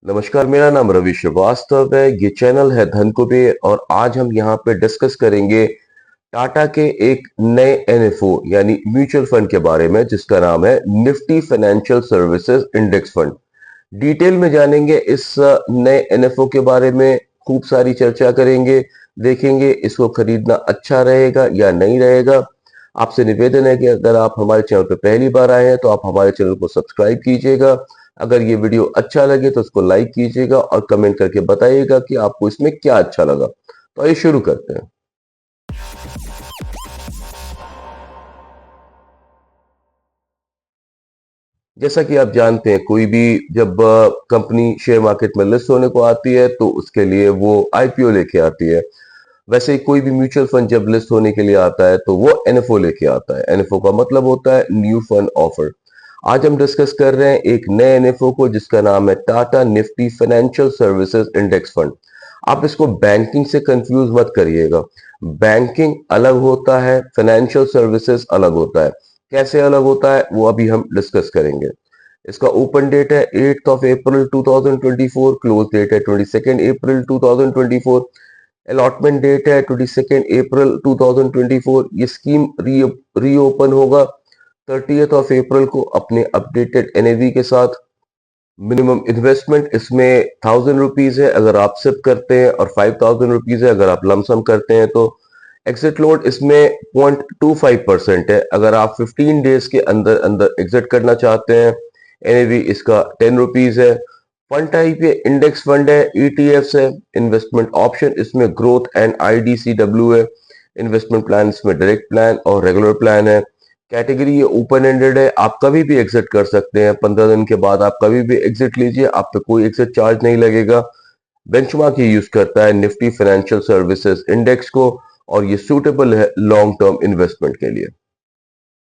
नमस्कार, मेरा नाम रवि श्रीवास्तव है। ये चैनल है धन कुबेर और आज हम यहाँ पे डिस्कस करेंगे टाटा के एक नए एनएफओ यानी म्यूचुअल फंड के बारे में जिसका नाम है Nifty financial services index fund. Detail में जानेंगे इस नए एनएफओ के बारे में, खूब सारी चर्चा करेंगे, देखेंगे इसको खरीदना अच्छा रहेगा या नहीं रहेगा। आपसे निवेदन है कि अगर आप हमारे चैनल पर पहली बार आए हैं तो आप हमारे चैनल को सब्सक्राइब कीजिएगा। अगर ये वीडियो अच्छा लगे तो उसको लाइक कीजिएगा और कमेंट करके बताइएगा कि आपको इसमें क्या अच्छा लगा। तो आइए शुरू करते हैं। जैसा कि आप जानते हैं, कोई भी जब कंपनी शेयर मार्केट में लिस्ट होने को आती है तो उसके लिए वो आईपीओ लेके आती है। वैसे ही कोई भी म्यूचुअल फंड जब लिस्ट होने के लिए आता है तो वो एनएफओ लेके आता है। एनएफओ का मतलब होता है न्यू फंड ऑफर। आज हम डिस्कस कर रहे हैं एक नए एनएफओ को जिसका नाम है Tata Nifty financial services index fund. आप इसको बैंकिंग से कंफ्यूज मत करिएगा। बैंकिंग अलग होता है, फाइनेंशियल सर्विसेज अलग होता है। कैसे अलग होता है वो अभी हम डिस्कस करेंगे। इसका ओपन डेट है 8th of April 2024, close date है 22nd अप्रैल 2024, अलॉटमेंट डेट है 22nd अप्रैल 2024। ये स्कीम रीओपन होगा 30th ऑफ अप्रैल को अपने अपडेटेड एनएवी के साथ। मिनिमम इन्वेस्टमेंट इसमें 1000 रुपीज है अगर आप सिप करते हैं और 5000 रुपीज है अगर आप लमसम करते हैं। तो एग्जिट लोड इसमें 0.25% है अगर आप 15 डेज के अंदर अंदर एग्जिट करना चाहते हैं। एनएवी इसका 10 रुपीज है। फंड टाइप ये इंडेक्स फंड है, ईटीएफ है। इन्वेस्टमेंट ऑप्शन इसमें ग्रोथ एंड आईडीसीडब्ल्यू है। इन्वेस्टमेंट प्लान इसमें डायरेक्ट प्लान और रेगुलर प्लान है। कैटेगरी ये ओपन एंडेड है, आप कभी भी एग्जिट कर सकते हैं। 15 दिन के बाद आप कभी भी एग्जिट लीजिए, आप पे कोई एग्जिट चार्ज नहीं लगेगा। बेंचमार्क ये यूज करता है निफ्टी फाइनेंशियल सर्विसेज इंडेक्स को और ये सूटेबल है लॉन्ग टर्म इन्वेस्टमेंट के लिए।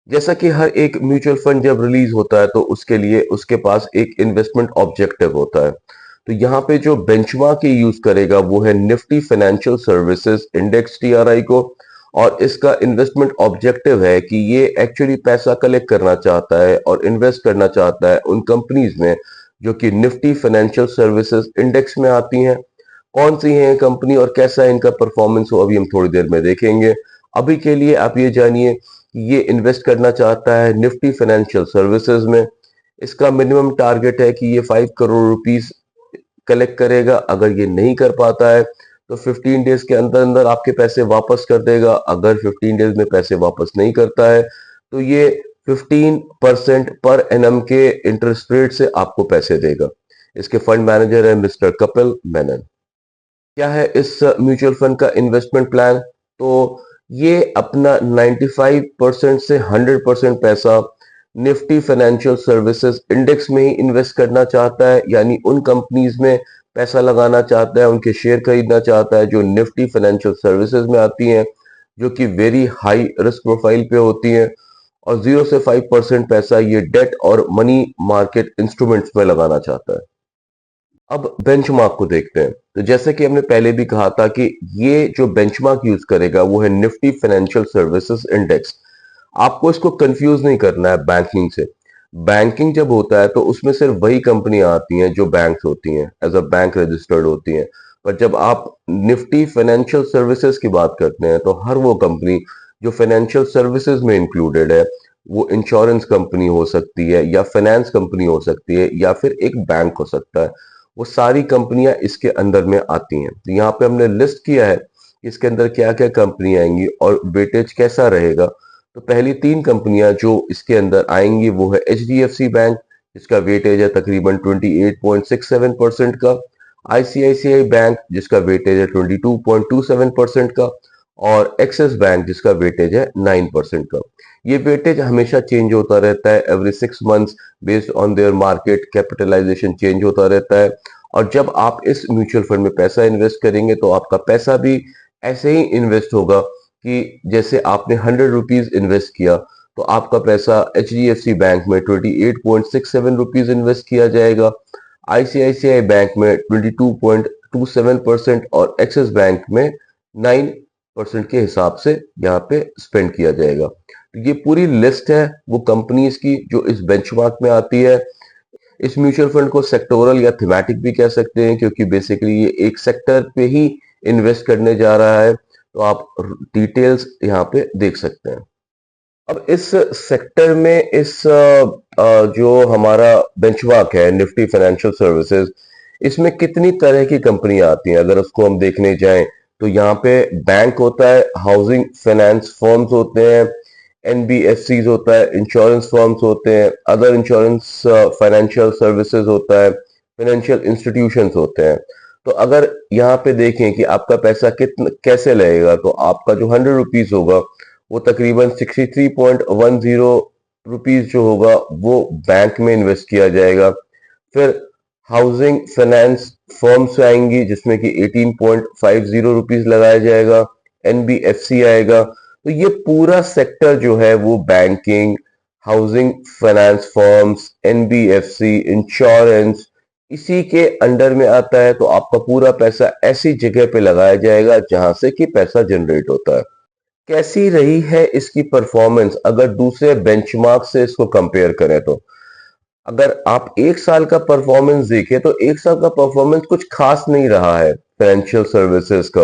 जैसा कि हर एक म्यूचुअल फंड जब रिलीज होता है तो उसके लिए उसके पास एक इन्वेस्टमेंट ऑब्जेक्टिव होता है। तो यहाँ पे जो बेंचमार्क ये यूज करेगा वो है Nifty financial services index TRI को। और इसका इन्वेस्टमेंट ऑब्जेक्टिव है कि ये एक्चुअली पैसा कलेक्ट करना चाहता है और इन्वेस्ट करना चाहता है उन कंपनीज में जो कि निफ्टी फाइनेंशियल सर्विसेज इंडेक्स में आती हैं। कौन सी है कंपनी और कैसा इनका परफॉर्मेंस हो अभी हम थोड़ी देर में देखेंगे। अभी के लिए आप ये जानिए कि ये इन्वेस्ट करना चाहता है निफ्टी फाइनेंशियल सर्विसेज में। इसका मिनिमम टारगेट है कि ये 5 करोड़ रुपीस कलेक्ट करेगा। अगर ये नहीं कर पाता है तो 15 डेज के अंदर अंदर आपके पैसे वापस कर देगा। अगर 15 डेज में पैसे वापस नहीं करता है तो ये 15% पर एनम के इंटरेस्ट रेट से आपको पैसे देगा। इसके फंड मैनेजर है मिस्टर कपिल मेनन। क्या है इस म्यूचुअल फंड का इन्वेस्टमेंट प्लान? तो ये अपना 95% से 100% पैसा निफ्टी फाइनेंशियल सर्विसेज इंडेक्स में ही इन्वेस्ट करना चाहता है, यानी उन कंपनीज में पैसा लगाना चाहता है, उनके शेयर खरीदना चाहता है जो निफ्टी फाइनेंशियल सर्विसेज में आती हैं, जो कि वेरी हाई रिस्क प्रोफाइल पे होती हैं। और 0 से 5% पैसा ये डेट और मनी मार्केट इंस्ट्रूमेंट्स में लगाना चाहता है। अब बेंचमार्क को देखते हैं। तो जैसे कि हमने पहले भी कहा था कि ये जो बेंचमार्क यूज करेगा वो है निफ्टी फाइनेंशियल सर्विसेज इंडेक्स। आपको इसको कंफ्यूज नहीं करना है बैंकिंग से। बैंकिंग जब होता है तो उसमें सिर्फ वही कंपनियां आती हैं जो बैंक होती हैं, एज अ बैंक रजिस्टर्ड होती हैं। पर जब आप निफ्टी फाइनेंशियल सर्विसेज की बात करते हैं तो हर वो कंपनी जो फाइनेंशियल सर्विसेज में इंक्लूडेड है, वो इंश्योरेंस कंपनी हो सकती है या फाइनेंस कंपनी हो सकती है या फिर एक बैंक हो सकता है, वो सारी कंपनियां इसके अंदर में आती हैं। तो यहाँ पे हमने लिस्ट किया है कि इसके अंदर क्या क्या कंपनी आएंगी और वेटेज कैसा रहेगा। तो पहली 3 कंपनियां जो इसके अंदर आएंगी वो है एचडीएफसी बैंक, जिसका वेटेज है तकरीबन 28.67% का। आईसीआईसीआई बैंक जिसका वेटेज है 22.27% का। और एक्सिस बैंक जिसका वेटेज है 9% का। ये वेटेज हमेशा चेंज होता रहता है, every 6 months based on their market capitalisation change होता रहता है। और जब आप इस म्यूचुअल फंड में पैसा इन्वेस्ट करेंगे तो आपका पैसा भी ऐसे ही इन्वेस्ट होगा कि जैसे आपने 100 रुपीज इन्वेस्ट किया तो आपका पैसा एचडीएफसी बैंक में 28.67 रुपीज इन्वेस्ट किया जाएगा, आईसीआईसीआई बैंक में 22.27% और एक्सिस बैंक में 9% के हिसाब से यहाँ पे स्पेंड किया जाएगा। तो ये पूरी लिस्ट है वो कंपनीज की जो इस बेंचमार्क में आती है। इस म्यूचुअल फंड को सेक्टोरल या थीमेटिक भी कह सकते हैं, क्योंकि बेसिकली ये एक सेक्टर पे ही इन्वेस्ट करने जा रहा है। तो आप डिटेल्स यहाँ पे देख सकते हैं। अब इस सेक्टर में जो हमारा बेंचमार्क है निफ्टी फाइनेंशियल सर्विसेज, इसमें कितनी तरह की कंपनियां आती हैं अगर उसको हम देखने जाएं, तो यहाँ पे बैंक होता है, हाउसिंग फाइनेंस फर्म्स होते हैं, एनबीएफसीज होता है, इंश्योरेंस फर्म्स होते हैं, अदर इंश्योरेंस फाइनेंशियल सर्विसेज होता है, फाइनेंशियल इंस्टीट्यूशंस होते हैं। तो अगर यहाँ पे देखें कि आपका पैसा कितना कैसे लगेगा, तो आपका जो 100 रुपीज होगा वो तकरीबन 63.10 रुपीज जो होगा वो बैंक में इन्वेस्ट किया जाएगा। फिर हाउसिंग फाइनेंस फर्म्स आएंगी जिसमें कि 18.50 रुपीज लगाया जाएगा, एनबीएफसी आएगा। तो ये पूरा सेक्टर जो है वो banking, housing finance firms, NBFC, insurance, इसी के अंडर में आता है। तो आपका पूरा पैसा ऐसी जगह पे लगाया जाएगा जहां से कि पैसा जनरेट होता है। कैसी रही है इसकी परफॉर्मेंस अगर दूसरे बेंचमार्क से इसको कंपेयर करें, तो अगर आप एक साल का परफॉर्मेंस देखें तो एक साल का परफॉर्मेंस कुछ खास नहीं रहा है फाइनेंशियल सर्विसेज का।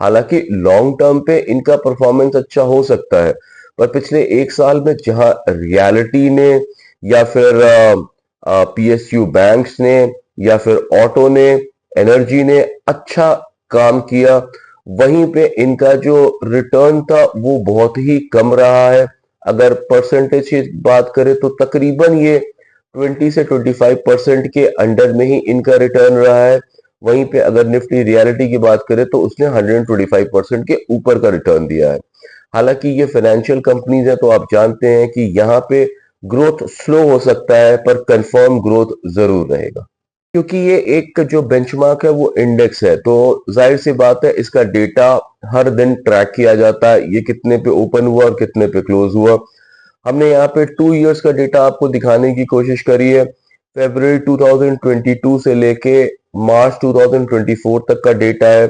हालांकि लॉन्ग टर्म पे इनका परफॉर्मेंस अच्छा हो सकता है, पर पिछले एक साल में जहां रियलिटी ने या फिर पीएसयू बैंक्स ने या फिर ऑटो ने, एनर्जी ने अच्छा काम किया, वहीं पे इनका जो रिटर्न था वो बहुत ही कम रहा है। अगर परसेंटेज की बात करें तो तकरीबन ये 20 से 25% के अंडर में ही इनका रिटर्न रहा है। वहीं पे अगर निफ्टी रियलिटी की बात करें तो उसने 125% के ऊपर का रिटर्न दिया है। हालांकि ये फाइनेंशियल कंपनीज है, तो आप जानते हैं कि यहाँ पे ग्रोथ स्लो हो सकता है पर कंफर्म ग्रोथ जरूर रहेगा, क्योंकि ये एक जो बेंचमार्क है वो इंडेक्स है। तो जाहिर सी बात है इसका डेटा हर दिन ट्रैक किया जाता है, ये कितने पे ओपन हुआ और कितने पे क्लोज हुआ। हमने यहाँ पे 2 इयर्स का डेटा आपको दिखाने की कोशिश करी है। फरवरी 2022 से लेके मार्च 2024 तक का डेटा है।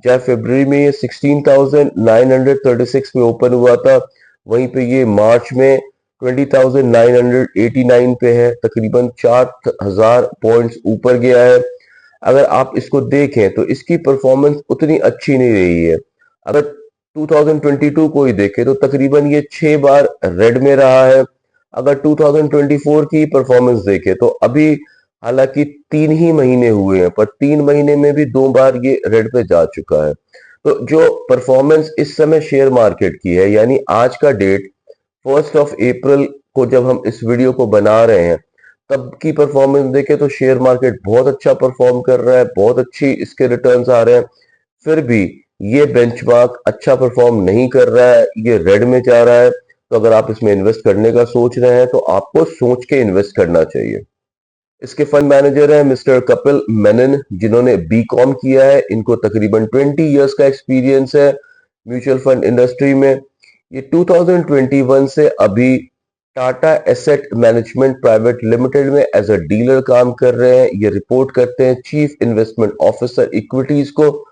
जहाँ फरवरी में ये 16,936 पे ओपन हुआ था, वहीं पे ये मार्च में 20,989 पे है, तकरीबन 4,000 पॉइंट्स ऊपर गया है। अगर आप इसको देखें तो इसकी परफॉर्मेंस उतनी अच्छी नहीं रही है। अगर 2022 को ही देखें तो तकरीबन ये 6 बार रेड में रहा है। अगर 2024 की परफॉर्मेंस देखें तो अभी हालांकि 3 ही महीने हुए हैं, पर 3 महीने में भी 2 बार ये रेड पे जा चुका है। तो जो परफॉर्मेंस इस समय शेयर मार्केट की है, यानी आज का डेट 1 अप्रैल को जब हम इस वीडियो को बना रहे हैं, तब की परफॉर्मेंस देखें तो शेयर मार्केट बहुत अच्छा परफॉर्म कर रहा है, बहुत अच्छी इसके रिटर्न्स आ रहे हैं। फिर भी ये बेंचमार्क अच्छा परफॉर्म नहीं कर रहा है, ये रेड में जा रहा है। तो अगर आप इसमें इन्वेस्ट करने का सोच रहे हैं तो आपको सोच के इन्वेस्ट करना चाहिए। इसके फंड मैनेजर हैं मिस्टर कपिल मेनन, जिन्होंने बीकॉम किया है। इनको तकरीबन 20 इयर्स का एक्सपीरियंस है म्यूचुअल फंड इंडस्ट्री में। ये 2021 से अभी Tata asset management private limited में एज अ डीलर काम कर रहे हैं। ये रिपोर्ट करते हैं चीफ इन्वेस्टमेंट ऑफिसर इक्विटीज को।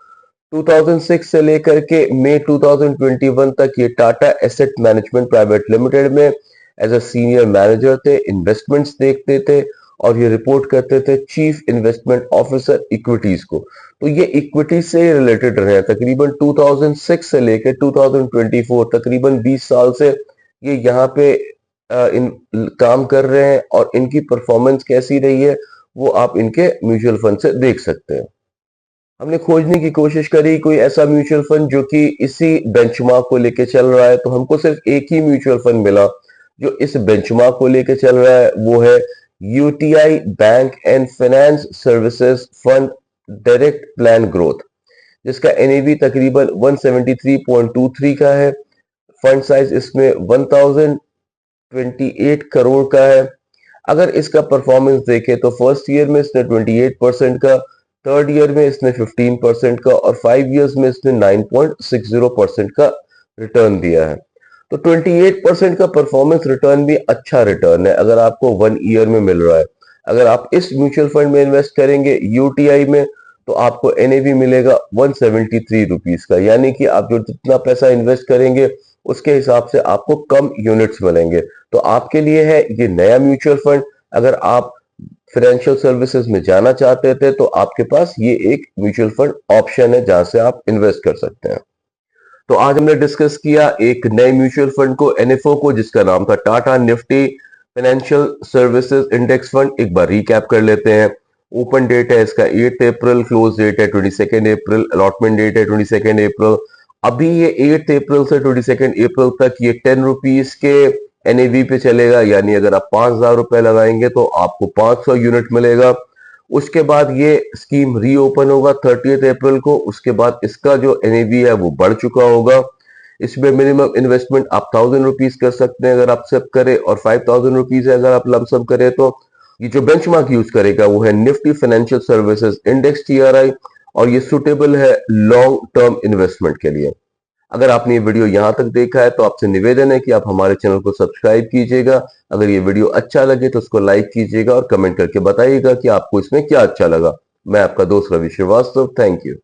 2006 से लेकर के मई 2021 तक ये Tata asset management private limited में एज अ सीनियर मैनेजर थे, इन्वेस्टमेंट्स देखते थे और ये रिपोर्ट करते थे चीफ इन्वेस्टमेंट ऑफिसर इक्विटीज को। तो ये इक्विटी से रिलेटेड रहे तकरीबन 2006 से लेकर 2024, तकरीबन 20 साल से ये यहाँ पे इन काम कर रहे हैं। और इनकी परफॉर्मेंस कैसी रही है वो आप इनके म्यूचुअल फंड से देख सकते हैं। हमने खोजने की कोशिश करी कोई ऐसा म्यूचुअल फंड जो कि इसी बेंचमार्क को लेके चल रहा है, तो हमको सिर्फ एक ही म्यूचुअल फंड मिला जो इस बेंचमार्क को लेके चल रहा है, वो है UTI bank and finance services fund direct plan growth, जिसका एनएवी तकरीबन 173.23 का है। फंड साइज इसमें 1028 करोड़ का है। अगर इसका परफॉर्मेंस देखें तो फर्स्ट ईयर में इसने 28% का, थर्ड ईयर में इसने 15% का और 5 इयर्स में इसने 9.60% का रिटर्न दिया है। तो 28% का परफॉर्मेंस रिटर्न भी अच्छा रिटर्न है अगर आपको 1 ईयर में मिल रहा है। अगर आप इस म्यूचुअल फंड में इन्वेस्ट करेंगे यूटीआई में, तो आपको एनएवी मिलेगा 173 रुपीज का, यानी कि आप जो जितना पैसा इन्वेस्ट करेंगे उसके हिसाब से आपको कम यूनिट्स मिलेंगे। तो आपके लिए है ये नया म्यूचुअल फंड। अगर आप फाइनेंशियल सर्विसेज में जाना चाहते थे तो आपके पास ये एक म्यूचुअल फंड ऑप्शन है जहां से आप इन्वेस्ट कर सकते हैं। तो आज हमने डिस्कस किया एक नए म्यूचुअल फंड को, एनएफओ को, जिसका नाम था Tata Nifty financial services index fund. एक बार रिकैप कर लेते हैं। ओपन डेट है इसका 8 अप्रैल, क्लोज डेट है 22 अप्रैल, अलॉटमेंट डेट है 22 अप्रैल। अभी ये 8 अप्रैल से 22 अप्रैल तक ये 10 रुपीज के एनएवी पे चलेगा, यानी अगर आप 5,000 रुपए लगाएंगे तो आपको 500 यूनिट मिलेगा। उसके बाद ये स्कीम रीओपन होगा 30 अप्रैल को। उसके बाद इसका जो एनएवी है वो बढ़ चुका होगा। इसमें मिनिमम इन्वेस्टमेंट आप 1,000 रुपीज कर सकते हैं अगर आप सब करें, और 5,000 रुपीज है अगर आप लमसम करें। तो ये जो बेंचमार्क यूज करेगा वो है Nifty financial services index TRI, और ये सुटेबल है लॉन्ग टर्म इन्वेस्टमेंट के लिए। अगर आपने ये वीडियो यहाँ तक देखा है तो आपसे निवेदन है कि आप हमारे चैनल को सब्सक्राइब कीजिएगा। अगर ये वीडियो अच्छा लगे तो उसको लाइक कीजिएगा और कमेंट करके बताइएगा कि आपको इसमें क्या अच्छा लगा। मैं आपका दोस्त रवि श्रीवास्तव, थैंक यू।